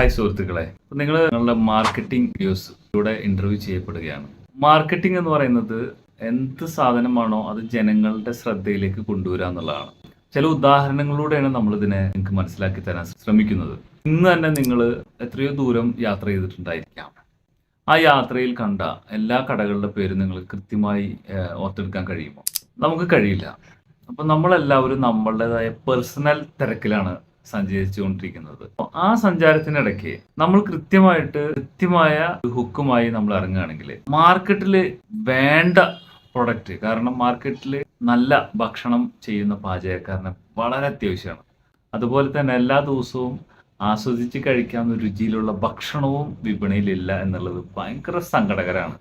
Hi സുഹൃത്തുക്കളെ, നിങ്ങൾ നിങ്ങളുടെ മാർക്കറ്റിംഗ് വീഡിയോസിലൂടെ ഇന്റർവ്യൂ ചെയ്യപ്പെടുകയാണ്. മാർക്കറ്റിംഗ് എന്ന് പറയുന്നത് എന്ത് സാധനമാണോ അത് ജനങ്ങളുടെ ശ്രദ്ധയിലേക്ക് കൊണ്ടുവരിക എന്നുള്ളതാണ്. ചില ഉദാഹരണങ്ങളിലൂടെയാണ് നമ്മൾ ഇതിനെ നിങ്ങൾക്ക് മനസ്സിലാക്കി തരാൻ ശ്രമിക്കുന്നത്. ഇന്ന് തന്നെ നിങ്ങൾ എത്രയോ ദൂരം യാത്ര ചെയ്തിട്ടുണ്ടായിരിക്കാം. ആ യാത്രയിൽ കണ്ട എല്ലാ കടകളുടെ പേരും നിങ്ങൾ കൃത്യമായി ഓർത്തെടുക്കാൻ കഴിയുമോ? നമുക്ക് കഴിയില്ല. അപ്പൊ നമ്മളെല്ലാവരും നമ്മളുടേതായ പേഴ്സണൽ തിരക്കിലാണ് സഞ്ചരിച്ചുകൊണ്ടിരിക്കുന്നത്. ആ സഞ്ചാരത്തിനിടയ്ക്ക് നമ്മൾ കൃത്യമായ ഹുക്കുമായി നമ്മൾ ഇറങ്ങുകയാണെങ്കിൽ മാർക്കറ്റിൽ വേണ്ട പ്രൊഡക്റ്റ്, കാരണം മാർക്കറ്റിൽ നല്ല ഭക്ഷണം ചെയ്യുന്ന പാചകക്കാരന് വളരെ അത്യാവശ്യമാണ്. അതുപോലെ തന്നെ എല്ലാ ദിവസവും ആസ്വദിച്ച് കഴിക്കാവുന്ന രുചിയിലുള്ള ഭക്ഷണവും വിപണിയിലില്ല എന്നുള്ളത് ഭയങ്കര സങ്കടകരമാണ്.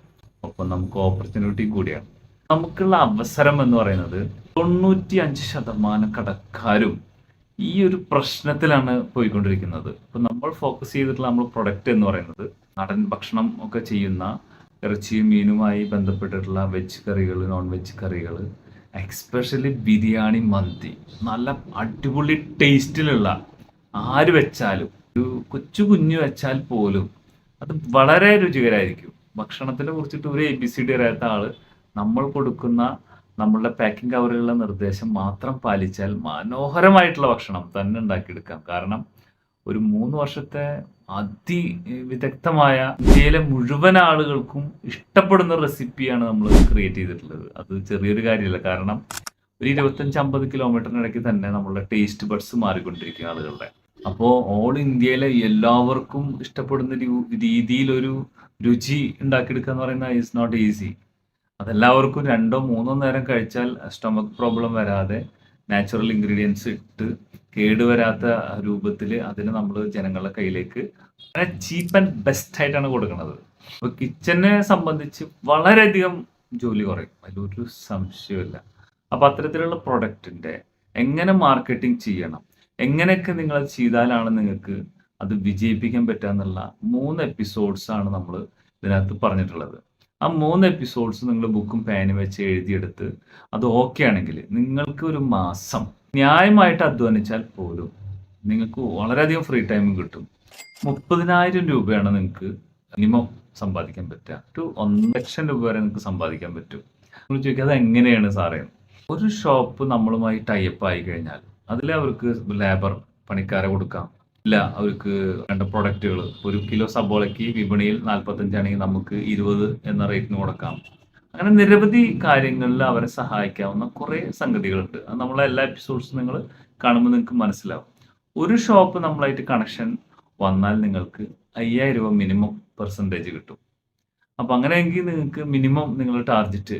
ഒപ്പം നമുക്ക് ഓപ്പർച്യൂണിറ്റി കൂടിയാണ്. നമുക്കുള്ള അവസരം എന്ന് പറയുന്നത് 95% കടക്കാരും ഈ ഒരു പ്രശ്നത്തിലാണ് പോയിക്കൊണ്ടിരിക്കുന്നത്. ഇപ്പൊ നമ്മൾ ഫോക്കസ് ചെയ്തിട്ടുള്ള നമ്മൾ പ്രൊഡക്റ്റ് എന്ന് പറയുന്നത് നാടൻ ഭക്ഷണം ഒക്കെ ചെയ്യുന്ന ഇറച്ചിയും മീനുമായി ബന്ധപ്പെട്ടിട്ടുള്ള വെജ് കറികൾ, നോൺ വെജ് കറികൾ, എക്സ്പെഷ്യലി ബിരിയാണി, മന്തി, നല്ല അടിപൊളി ടേസ്റ്റിലുള്ള ആര് വെച്ചാലും, ഒരു കൊച്ചു കുഞ്ഞു വെച്ചാൽ പോലും അത് വളരെ രുചികരമായിരിക്കും. ഭക്ഷണത്തിനെ കുറിച്ചിട്ട് ഒരു ABCD അറിയാത്ത ആള് നമ്മൾ കൊടുക്കുന്ന നമ്മളുടെ പാക്കിംഗ് കവറിലുള്ള നിർദ്ദേശം മാത്രം പാലിച്ചാൽ മനോഹരമായിട്ടുള്ള ഭക്ഷണം തന്നെ ഉണ്ടാക്കിയെടുക്കാം. കാരണം ഒരു 3 വർഷത്തെ അതിവിദഗ്ധമായ ഇന്ത്യയിലെ മുഴുവൻ ആളുകൾക്കും ഇഷ്ടപ്പെടുന്ന റെസിപ്പിയാണ് നമ്മൾ ക്രിയേറ്റ് ചെയ്തിട്ടുള്ളത്. അത് ചെറിയൊരു കാര്യമല്ല. കാരണം ഒരു 25-50 കിലോമീറ്ററിനിടയ്ക്ക് തന്നെ നമ്മളുടെ ടേസ്റ്റ് ബഡ്സ് മാറിക്കൊണ്ടിരിക്കും ആളുകളുടെ. അപ്പോൾ ഓൾ ഇന്ത്യയിലെ എല്ലാവർക്കും ഇഷ്ടപ്പെടുന്ന രീതിയിലൊരു രുചി ഉണ്ടാക്കിയെടുക്കുക എന്ന് പറയുന്നത് ഈസ് നോട്ട് ഈസി. അതെല്ലാവർക്കും 2-3 നേരം കഴിച്ചാൽ സ്റ്റൊമക്ക് പ്രോബ്ലം വരാതെ നാച്ചുറൽ ഇൻഗ്രീഡിയൻസ് ഇട്ട് കേടുവരാത്ത രൂപത്തിൽ അതിന് നമ്മൾ ജനങ്ങളുടെ കയ്യിലേക്ക് വളരെ ചീപ്പ് ആൻഡ് ബെസ്റ്റ് ആയിട്ടാണ് കൊടുക്കുന്നത്. അപ്പോൾ കിച്ചനെ സംബന്ധിച്ച് വളരെയധികം ജോലി കുറയും, അതിലൊരു സംശയമില്ല. അപ്പോൾ അത്തരത്തിലുള്ള പ്രൊഡക്റ്റിന്റെ എങ്ങനെ മാർക്കറ്റിംഗ് ചെയ്യണം, എങ്ങനെയൊക്കെ നിങ്ങൾ അത് ചെയ്താലാണ് നിങ്ങൾക്ക് അത് വിജയിപ്പിക്കാൻ പറ്റുക എന്നുള്ള 3 എപ്പിസോഡ്സ് ആണ് നമ്മൾ ഇതിനകത്ത് പറഞ്ഞിട്ടുള്ളത്. ആ 3 എപ്പിസോഡ്സ് നിങ്ങൾ ബുക്കും പേനും വെച്ച് എഴുതിയെടുത്ത് അത് ഓക്കെ ആണെങ്കിൽ നിങ്ങൾക്ക് ഒരു മാസം ന്യായമായിട്ട് അധ്വാനിച്ചാൽ പോലും നിങ്ങൾക്ക് വളരെയധികം ഫ്രീ ടൈമും കിട്ടും. 30,000 രൂപയാണ് നിങ്ങൾക്ക് മിനിമം സമ്പാദിക്കാൻ പറ്റുക. ഒരു 1 ലക്ഷം രൂപ വരെ നിങ്ങൾക്ക് സമ്പാദിക്കാൻ പറ്റും. നിങ്ങൾ ചോദിക്കുക അത് എങ്ങനെയാണ് സാറേ? ഒരു ഷോപ്പ് നമ്മളുമായി ടൈപ്പ് ആയി കഴിഞ്ഞാൽ അതിൽ അവർക്ക് ലേബർ പണിക്കാരെ കൊടുക്കാം. ഇല്ല, അവർക്ക് വേണ്ട പ്രൊഡക്റ്റുകൾ, 1 കിലോ സബോളയ്ക്ക് വിപണിയിൽ 45 ആണെങ്കിൽ നമുക്ക് 20 എന്ന റേറ്റിന് കൊടുക്കാം. അങ്ങനെ നിരവധി കാര്യങ്ങളിൽ അവരെ സഹായിക്കാവുന്ന കുറേ സംഗതികളുണ്ട്. അത് നമ്മളെ എല്ലാ എപ്പിസോഡ്സും നിങ്ങൾ കാണുമ്പോൾ നിങ്ങൾക്ക് മനസ്സിലാവും. ഒരു ഷോപ്പ് നമ്മളായിട്ട് കണക്ഷൻ വന്നാൽ നിങ്ങൾക്ക് 5,000 രൂപ മിനിമം പെർസെൻറ്റേജ് കിട്ടും. അപ്പം അങ്ങനെയെങ്കിൽ നിങ്ങൾക്ക് മിനിമം നിങ്ങളുടെ ടാർഗറ്റ്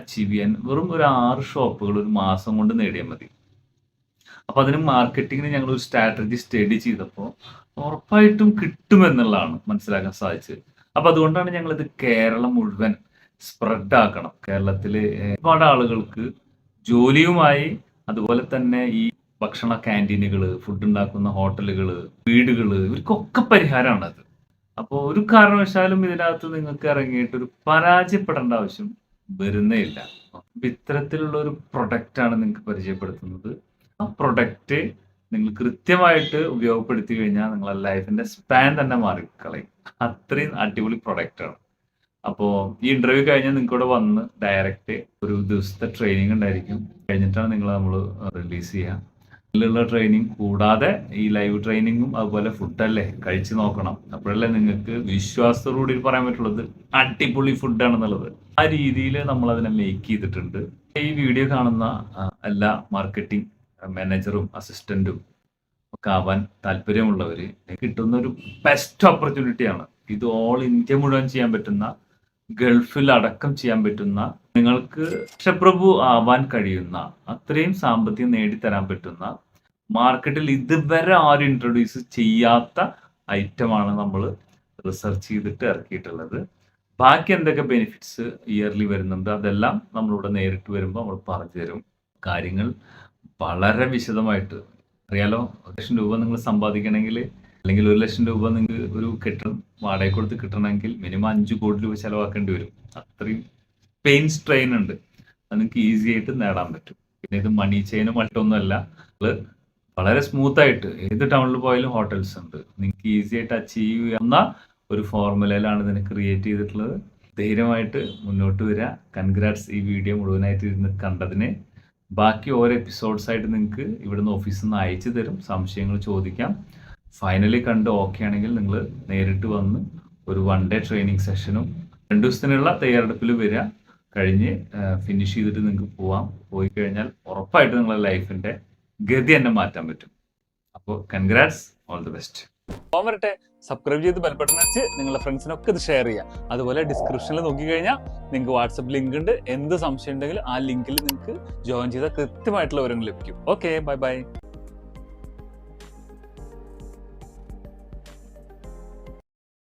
അച്ചീവ് ചെയ്യാൻ വെറും ഒരു 6 ഷോപ്പുകൾ ഒരു മാസം കൊണ്ട് നേടിയാൽ മതി. അപ്പൊ അതിന് മാർക്കറ്റിങ്ങിന് ഞങ്ങൾ ഒരു സ്ട്രാറ്റജി സ്റ്റഡി ചെയ്തപ്പോൾ ഉറപ്പായിട്ടും കിട്ടുമെന്നുള്ളതാണ് മനസ്സിലാക്കാൻ സാധിച്ചത്. അപ്പൊ അതുകൊണ്ടാണ് ഞങ്ങൾ ഇത് കേരളം മുഴുവൻ സ്പ്രെഡ് ആക്കണം. കേരളത്തിലെ ഒരുപാട് ആളുകൾക്ക് ജോലിയുമായി, അതുപോലെ തന്നെ ഈ ഭക്ഷണ ക്യാൻറ്റീനുകള്, ഫുഡ് ഉണ്ടാക്കുന്ന ഹോട്ടലുകള്, വീടുകള്, ഇവർക്കൊക്കെ പരിഹാരമാണ് അത്. അപ്പോൾ ഒരു കാരണവശാലും ഇതിനകത്ത് നിങ്ങൾക്ക് ഇറങ്ങിയിട്ട് ഒരു പരാജയപ്പെടേണ്ട ആവശ്യം വരുന്നേ ഇല്ല. അപ്പൊ ഇത്തരത്തിലുള്ള ഒരു പ്രൊഡക്റ്റാണ് നിങ്ങൾക്ക് പരിചയപ്പെടുത്തുന്നത്. ആ പ്രൊഡക്റ്റ് നിങ്ങൾ കൃത്യമായിട്ട് ഉപയോഗപ്പെടുത്തി കഴിഞ്ഞാൽ നിങ്ങളുടെ ലൈഫിന്റെ സ്പാൻ തന്നെ മാറിക്കളയും. അത്രയും അടിപൊളി പ്രൊഡക്റ്റാണ്. അപ്പോൾ ഈ ഇന്റർവ്യൂ കഴിഞ്ഞാൽ നിങ്ങൾക്ക് ഇവിടെ വന്ന് ഡയറക്റ്റ് ഒരു ദിവസത്തെ ട്രെയിനിങ് ഉണ്ടായിരിക്കും. കഴിഞ്ഞിട്ടാണ് നമ്മൾ റിലീസ് ചെയ്യുക. ഇതിലുള്ള ട്രെയിനിങ് കൂടാതെ ഈ ലൈവ് ട്രെയിനിങ്ങും അതുപോലെ ഫുഡല്ലേ കഴിച്ച് നോക്കണം. അപ്പോഴല്ലേ നിങ്ങൾക്ക് വിശ്വാസത്തോടുകൂടി പറയാൻ പറ്റുള്ളത് അടിപൊളി ഫുഡാണെന്നുള്ളത്. ആ രീതിയിൽ നമ്മൾ അതിനെ മേക്ക് ചെയ്തിട്ടുണ്ട്. ഈ വീഡിയോ കാണുന്ന എല്ലാ മാർക്കറ്റിംഗ് മാനേജറും അസിസ്റ്റന്റും ഒക്കെ ആവാൻ താല്പര്യമുള്ളവർ കിട്ടുന്ന ഒരു ബെസ്റ്റ് ഓപ്പർച്യൂണിറ്റിയാണ് ഇത്. ഓൾ ഇന്ത്യ മുഴുവൻ ചെയ്യാൻ പറ്റുന്ന, ഗൾഫിൽ അടക്കം ചെയ്യാൻ പറ്റുന്ന, നിങ്ങൾക്ക് രക്ഷപ്രഭു ആവാൻ കഴിയുന്ന, അത്രയും സാമ്പത്തികം നേടിത്തരാൻ പറ്റുന്ന, മാർക്കറ്റിൽ ഇതുവരെ ആരും ഇൻട്രൊഡ്യൂസ് ചെയ്യാത്ത ഐറ്റമാണ് നമ്മൾ റിസർച്ച് ചെയ്തിട്ട് ഇറക്കിയിട്ടുള്ളത്. ബാക്കി എന്തൊക്കെ ബെനിഫിറ്റ്സ് ഇയർലി വരുന്നുണ്ട് അതെല്ലാം നമ്മളിവിടെ നേരിട്ട് വരുമ്പോൾ നമ്മൾ പറഞ്ഞു തരും. കാര്യങ്ങൾ വളരെ വിശദമായിട്ട് അറിയാലോ. 1 ലക്ഷം രൂപ നിങ്ങൾ സമ്പാദിക്കണമെങ്കിൽ, അല്ലെങ്കിൽ 1 ലക്ഷം രൂപ നിങ്ങൾക്ക് ഒരു കെട്ടിടം വാടക കൊടുത്ത് കിട്ടണമെങ്കിൽ മിനിമം 5 കോടി രൂപ ചെലവാക്കേണ്ടി വരും. അത്രയും പെയിൻ സ്ട്രെയിൻ ഉണ്ട്. അത് നിങ്ങൾക്ക് ഈസി ആയിട്ട് നേടാൻ പറ്റും. പിന്നെ ഇത് മണി ചെയിനും മറ്റൊന്നുമല്ല. വളരെ സ്മൂത്ത് ആയിട്ട് ഏത് ടൗണിൽ പോയാലും ഹോട്ടൽസ് ഉണ്ട്. നിങ്ങൾക്ക് ഈസി ആയിട്ട് അച്ചീവ് ചെയ്യാവുന്ന ഒരു ഫോർമുലയിലാണ് ഇതിനെ ക്രിയേറ്റ് ചെയ്തിട്ടുള്ളത്. ധൈര്യമായിട്ട് മുന്നോട്ട് വരിക. കൺഗ്രാറ്റ്സ് ഈ വീഡിയോ മുഴുവനായിട്ട് ഇരുന്ന് കണ്ടതിന്. ബാക്കി ഓരോ എപ്പിസോഡ്സ് ആയിട്ട് നിങ്ങൾക്ക് ഇവിടുന്ന് ഓഫീസിൽ നിന്ന് അയച്ചു തരും. സംശയങ്ങൾ ചോദിക്കാം. ഫൈനലി കണ്ട് ഓക്കെ ആണെങ്കിൽ നിങ്ങൾ നേരിട്ട് വന്ന് ഒരു 1 ഡേ ട്രെയിനിങ് സെഷനും 2 ദിവസത്തിനുള്ള തയ്യാറെടുപ്പിൽ വരിക. കഴിഞ്ഞ് ഫിനിഷ് ചെയ്തിട്ട് നിങ്ങൾക്ക് പോയി കഴിഞ്ഞാൽ ഉറപ്പായിട്ട് നിങ്ങളുടെ ലൈഫിന്റെ ഗതി തന്നെ മാറ്റാൻ പറ്റും. അപ്പോൾ കൺഗ്രാറ്റ്സ്, ഓൾ ദി ബെസ്റ്റ്. വരട്ടെ, സബ്സ്ക്രൈബ് ചെയ്ത് ബെൽ ബട്ടൺ വെച്ച് നിങ്ങളുടെ ഫ്രണ്ട്സിനൊക്കെ ഇത് ഷെയർ ചെയ്യാം. അതുപോലെ ഡിസ്ക്രിപ്ഷനിൽ നോക്കിക്കഴിഞ്ഞാൽ നിങ്ങൾക്ക് വാട്സപ്പ് ലിങ്ക് ഉണ്ട്. എന്ത് സംശയം ഉണ്ടെങ്കിലും ആ ലിങ്കിൽ നിങ്ങൾക്ക് ജോയിൻ ചെയ്താൽ കൃത്യമായിട്ടുള്ള വിവരങ്ങൾ ലഭിക്കും. Okay, bye bye.